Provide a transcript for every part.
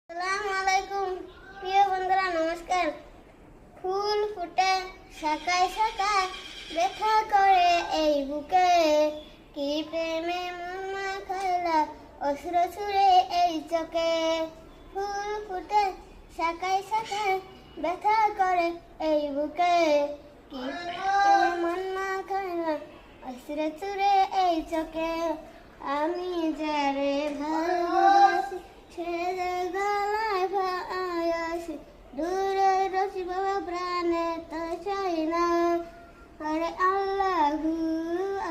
আসসালামু আলাইকুম প্রিয় বন্ধুরা, নমস্কার। ফুল ফুটে শাখায় শাখায় ব্যথা করে এই বুকে, কি প্রেমে মন মাখালা অশ্রু ছুঁড়ে এই চোখে। ফুল ফুটে শাখায় শাখায় ব্যথা করে এই বুকে, কি প্রেমে মন মাখালা অশ্রু ছুঁড়ে এই চোখে। আমি যারে ভালোবাসি সে গলায় ভালোবাসি, দূরে রসি বাবা প্রাণে তো চাই না। আরে আল্লাহু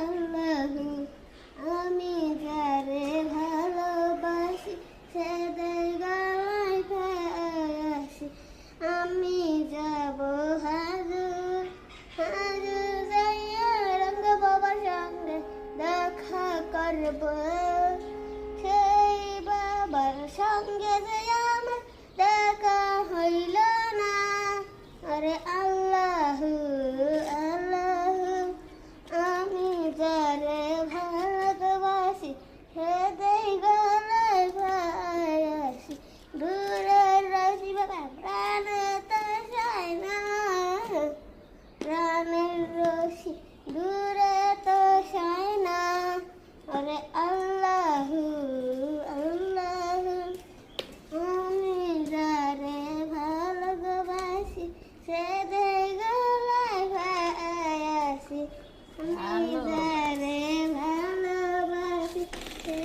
আল্লাহু, আমি যারে ভালোবাসি সে গলায় ভালোবাসি। আমি যাব হাজুর হাজুর যাইয়া রঙ্গ বাবার সঙ্গে দেখা করব, সেই বাবার সঙ্গে যে আমার দেখা হইল না। আরে আল্লাহু আল্লাহু, আমি যারে ভালোবাসি সে গলায় ভালোবাসি, দূরের রসি বাবা প্রাণে তো চায় না। প্রাণের রসি দূরে তো চায় না। আরে আল্লাহু আল্লাহু, আমি যারে ভালোবাসি সে গলায় ভালোবাসি। আমি যারে ভালোবাসি সে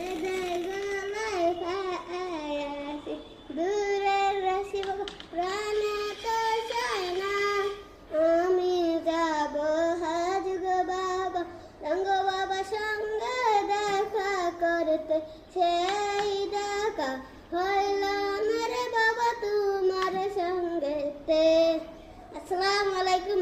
গলায় ভালোবাসি, দূরের রসি বাবা প্রাণে তো চায় না। আমি যাব হাজুগ বাবা রঙ্গ বাবা সঙ্গে দেখা করতে, সেই দেখা হইল না রে বাবা তোমার সঙ্গেতে। আসসালামু আলাইকুম।